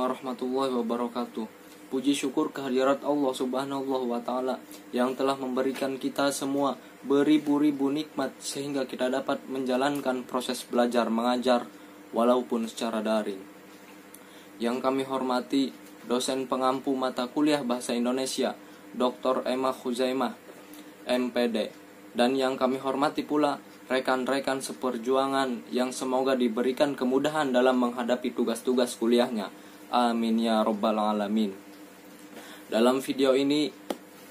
warahmatullahi wabarakatuh. Puji syukur kehadirat Allah subhanahu wa ta'ala yang telah memberikan kita semua beribu-ribu nikmat sehingga kita dapat menjalankan proses belajar mengajar walaupun secara daring. Yang kami hormati dosen pengampu mata kuliah Bahasa Indonesia Dr. Emma Khuzaimah MPD, dan yang kami hormati pula rekan-rekan seperjuangan yang semoga diberikan kemudahan dalam menghadapi tugas-tugas kuliahnya. Amin ya robbal alamin. Dalam video ini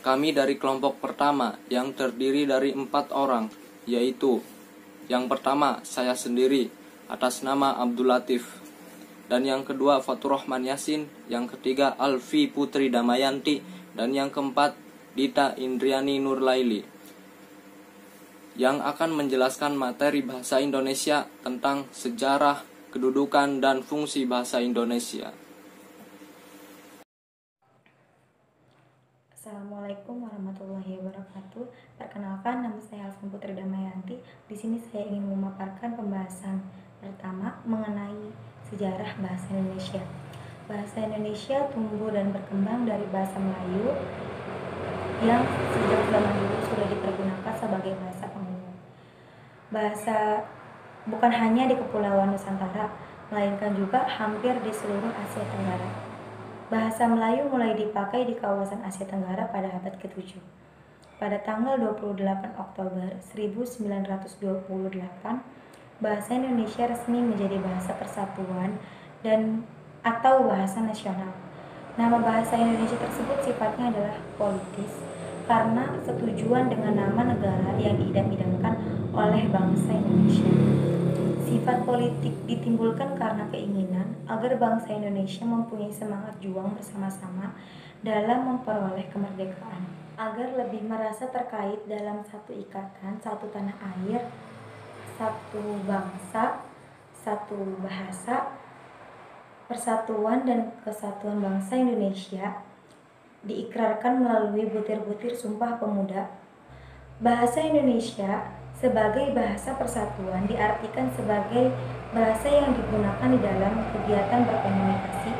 kami dari kelompok pertama yang terdiri dari 4 orang, yaitu yang pertama saya sendiri atas nama Abdul Latif, dan yang kedua Fatur Rahman Yasin, yang ketiga Alfi Putri Damayanti, dan yang keempat Dita Indriani Nurlaili, yang akan menjelaskan materi bahasa Indonesia tentang sejarah, kedudukan, dan fungsi bahasa Indonesia. Assalamualaikum warahmatullahi wabarakatuh. Perkenalkan, nama saya Alfi Putri Damayanti. Di sini saya ingin memaparkan pembahasan pertama mengenai sejarah bahasa Indonesia. Bahasa Indonesia tumbuh dan berkembang dari bahasa Melayu yang sejak zaman dulu sudah dipergunakan sebagai bahasa umum. Bahasa bukan hanya di Kepulauan Nusantara, melainkan juga hampir di seluruh Asia Tenggara. Bahasa Melayu mulai dipakai di kawasan Asia Tenggara pada abad ke-7. Pada tanggal 28 Oktober 1928, bahasa Indonesia resmi menjadi bahasa persatuan dan atau bahasa nasional. Nama bahasa Indonesia tersebut sifatnya adalah politis karena setujuan dengan nama negara yang diidam-idamkan oleh bangsa Indonesia. Sifat politik ditimbulkan karena keinginan agar bangsa Indonesia mempunyai semangat juang bersama-sama dalam memperoleh kemerdekaan, agar lebih merasa terkait dalam satu ikatan, satu tanah air, satu bangsa, satu bahasa. Persatuan dan kesatuan bangsa Indonesia diikrarkan melalui butir-butir Sumpah Pemuda. Bahasa Indonesia sebagai bahasa persatuan diartikan sebagai bahasa yang digunakan di dalam kegiatan berkomunikasi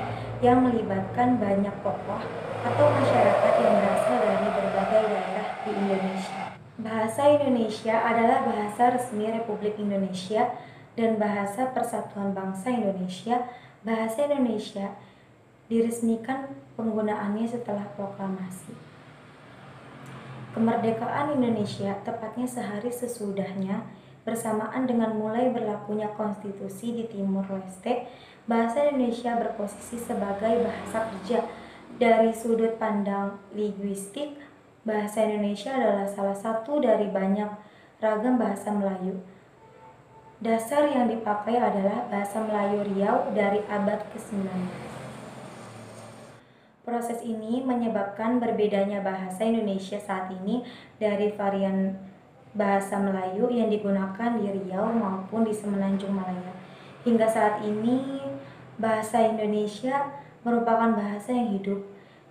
yang melibatkan banyak tokoh atau masyarakat yang berasal dari berbagai daerah di Indonesia. Bahasa Indonesia adalah bahasa resmi Republik Indonesia dan bahasa Persatuan Bangsa Indonesia. Bahasa Indonesia diresmikan penggunaannya setelah proklamasi kemerdekaan Indonesia, tepatnya sehari sesudahnya, bersamaan dengan mulai berlakunya konstitusi di Timur Leste. Bahasa Indonesia berposisi sebagai bahasa kerja. Dari sudut pandang linguistik, bahasa Indonesia adalah salah satu dari banyak ragam bahasa Melayu. Dasar yang dipakai adalah bahasa Melayu Riau dari abad ke-19. Proses ini menyebabkan berbedanya bahasa Indonesia saat ini dari varian bahasa Melayu yang digunakan di Riau maupun di Semenanjung Malaya. Hingga saat ini, bahasa Indonesia merupakan bahasa yang hidup,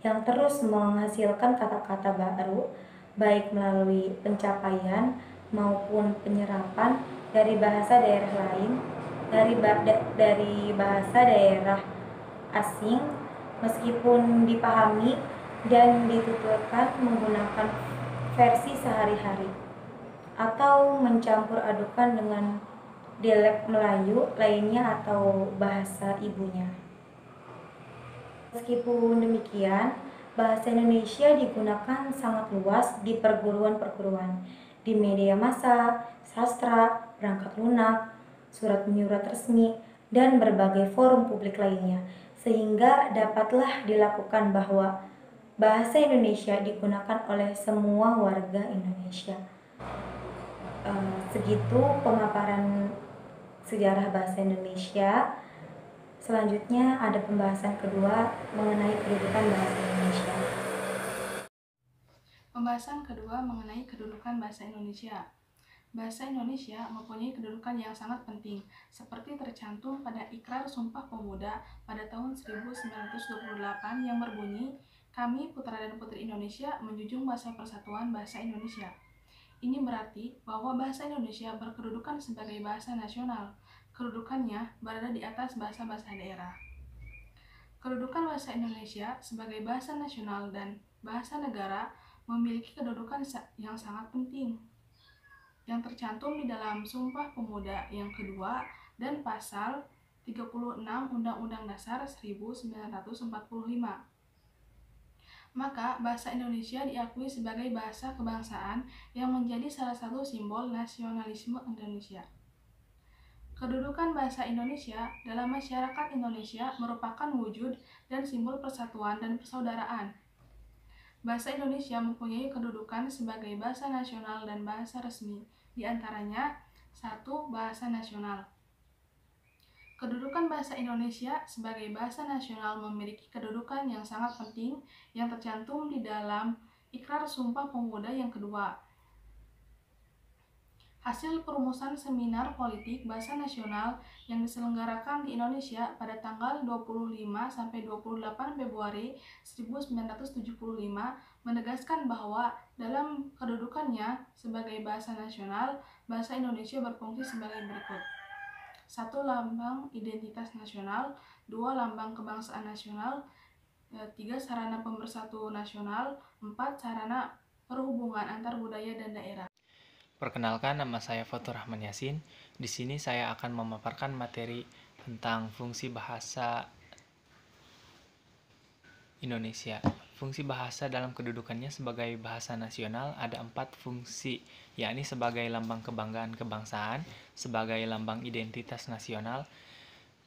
yang terus menghasilkan kata-kata baru, baik melalui pencapaian maupun penyerapan dari bahasa daerah lain, dari bahasa daerah asing, meskipun dipahami dan dituturkan menggunakan versi sehari-hari atau mencampur adukan dengan dialek Melayu lainnya atau bahasa ibunya. Meskipun demikian, bahasa Indonesia digunakan sangat luas di perguruan-perguruan, di media massa, sastra, perangkat lunak, surat menyurat resmi, dan berbagai forum publik lainnya, sehingga dapatlah dilakukan bahwa bahasa Indonesia digunakan oleh semua warga Indonesia. Segitu pemaparan sejarah bahasa Indonesia. Selanjutnya ada pembahasan kedua mengenai kedudukan bahasa Indonesia. Pembahasan kedua mengenai kedudukan bahasa Indonesia. Bahasa Indonesia mempunyai kedudukan yang sangat penting, seperti tercantum pada Ikrar Sumpah Pemuda pada tahun 1928 yang berbunyi, "Kami putra dan putri Indonesia menjunjung bahasa persatuan bahasa Indonesia." Ini berarti bahwa bahasa Indonesia berkedudukan sebagai bahasa nasional. Kedudukannya berada di atas bahasa-bahasa daerah. Kedudukan bahasa Indonesia sebagai bahasa nasional dan bahasa negara memiliki kedudukan yang sangat penting, yang tercantum di dalam Sumpah Pemuda yang kedua dan Pasal 36 Undang-Undang Dasar 1945. Maka bahasa Indonesia diakui sebagai bahasa kebangsaan yang menjadi salah satu simbol nasionalisme Indonesia. Kedudukan bahasa Indonesia dalam masyarakat Indonesia merupakan wujud dan simbol persatuan dan persaudaraan. Bahasa Indonesia mempunyai kedudukan sebagai bahasa nasional dan bahasa resmi, di antaranya 1. Bahasa nasional. Kedudukan bahasa Indonesia sebagai bahasa nasional memiliki kedudukan yang sangat penting yang tercantum di dalam Ikrar Sumpah Pemuda yang kedua. Hasil perumusan seminar politik bahasa nasional yang diselenggarakan di Indonesia pada tanggal 25–28 Februari 1975 menegaskan bahwa dalam kedudukannya sebagai bahasa nasional, bahasa Indonesia berfungsi sebagai berikut. 1. Lambang identitas nasional. 2. Lambang kebangsaan nasional. 3. Sarana pemersatu nasional. 4. Sarana perhubungan antar budaya dan daerah. Perkenalkan, nama saya Fatur Rahman Yasin. Di sini saya akan memaparkan materi tentang fungsi bahasa Indonesia. Fungsi bahasa dalam kedudukannya sebagai bahasa nasional ada 4 fungsi, yakni sebagai lambang kebanggaan kebangsaan, sebagai lambang identitas nasional,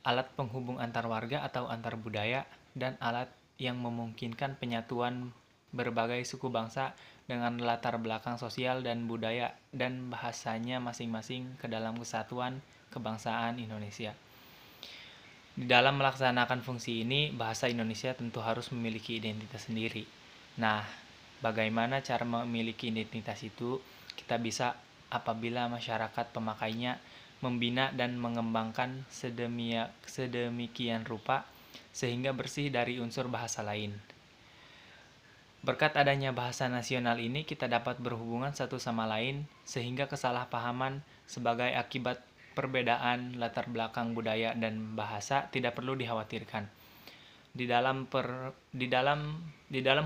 alat penghubung antar warga atau antar budaya, dan alat yang memungkinkan penyatuan berbagai suku bangsa dengan latar belakang sosial dan budaya dan bahasanya masing-masing ke dalam kesatuan kebangsaan Indonesia. Di dalam melaksanakan fungsi ini, bahasa Indonesia tentu harus memiliki identitas sendiri. Nah, bagaimana cara memiliki identitas itu? Kita bisa apabila masyarakat pemakainya membina dan mengembangkan sedemikian rupa sehingga bersih dari unsur bahasa lain. Berkat adanya bahasa nasional ini, kita dapat berhubungan satu sama lain, sehingga kesalahpahaman sebagai akibat perbedaan latar belakang budaya dan bahasa tidak perlu dikhawatirkan. Di dalam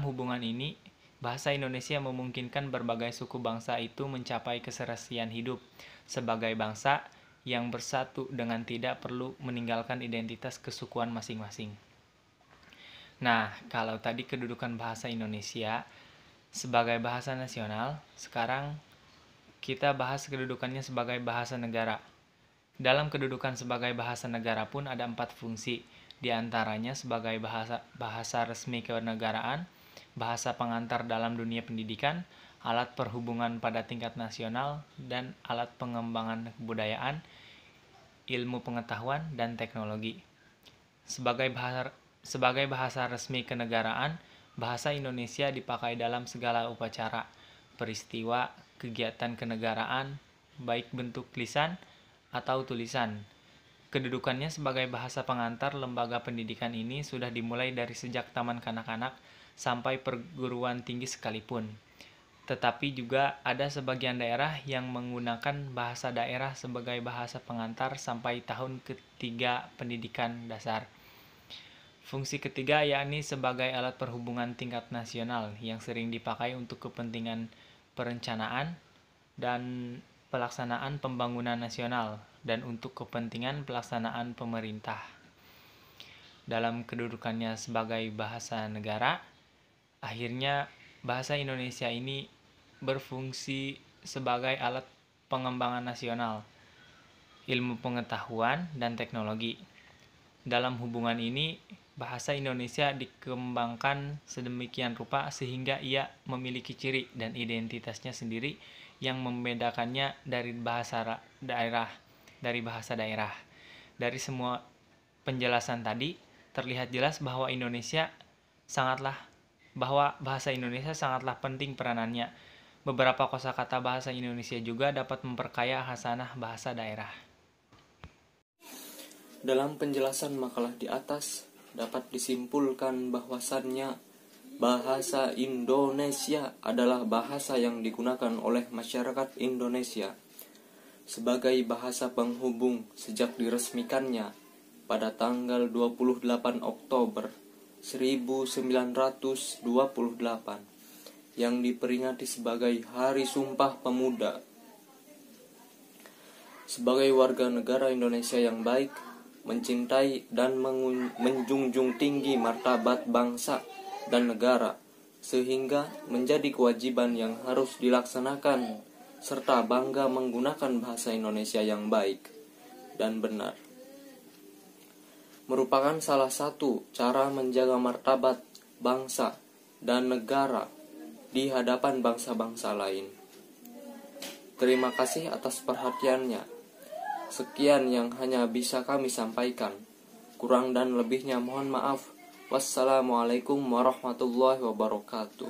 hubungan ini, bahasa Indonesia memungkinkan berbagai suku bangsa itu mencapai keserasian hidup sebagai bangsa yang bersatu dengan tidak perlu meninggalkan identitas kesukuan masing-masing. Nah, kalau tadi kedudukan bahasa Indonesia sebagai bahasa nasional, sekarang kita bahas kedudukannya sebagai bahasa negara. Dalam kedudukan sebagai bahasa negara pun ada 4 fungsi, di antaranya sebagai bahasa resmi kenegaraan, bahasa pengantar dalam dunia pendidikan, alat perhubungan pada tingkat nasional, dan alat pengembangan kebudayaan, ilmu pengetahuan, dan teknologi. Sebagai bahasa resmi kenegaraan, bahasa Indonesia dipakai dalam segala upacara, peristiwa, kegiatan kenegaraan, baik bentuk lisan atau tulisan. Kedudukannya sebagai bahasa pengantar lembaga pendidikan ini sudah dimulai dari sejak taman kanak-kanak sampai perguruan tinggi sekalipun. Tetapi juga ada sebagian daerah yang menggunakan bahasa daerah sebagai bahasa pengantar sampai tahun ketiga pendidikan dasar. Fungsi ketiga yakni sebagai alat perhubungan tingkat nasional yang sering dipakai untuk kepentingan perencanaan dan pelaksanaan pembangunan nasional dan untuk kepentingan pelaksanaan pemerintah. Dalam kedudukannya sebagai bahasa negara, akhirnya bahasa Indonesia ini berfungsi sebagai alat pengembangan nasional, ilmu pengetahuan, dan teknologi. Dalam hubungan ini, bahasa Indonesia dikembangkan sedemikian rupa sehingga ia memiliki ciri dan identitasnya sendiri yang membedakannya dari bahasa daerah. Dari semua penjelasan tadi, terlihat jelas bahwa bahasa Indonesia sangatlah penting peranannya. Beberapa kosakata bahasa Indonesia juga dapat memperkaya khasanah bahasa daerah. Dalam penjelasan makalah di atas, dapat disimpulkan bahwasannya bahasa Indonesia adalah bahasa yang digunakan oleh masyarakat Indonesia sebagai bahasa penghubung sejak diresmikannya pada tanggal 28 Oktober 1928 yang diperingati sebagai Hari Sumpah Pemuda. Sebagai warga negara Indonesia yang baik, mencintai dan menjunjung tinggi martabat bangsa dan negara, sehingga menjadi kewajiban yang harus dilaksanakan, serta bangga menggunakan bahasa Indonesia yang baik dan benar. Merupakan salah satu cara menjaga martabat bangsa dan negara di hadapan bangsa-bangsa lain. Terima kasih atas perhatiannya. Sekian yang hanya bisa kami sampaikan. Kurang dan lebihnya mohon maaf. Wassalamualaikum warahmatullahi wabarakatuh.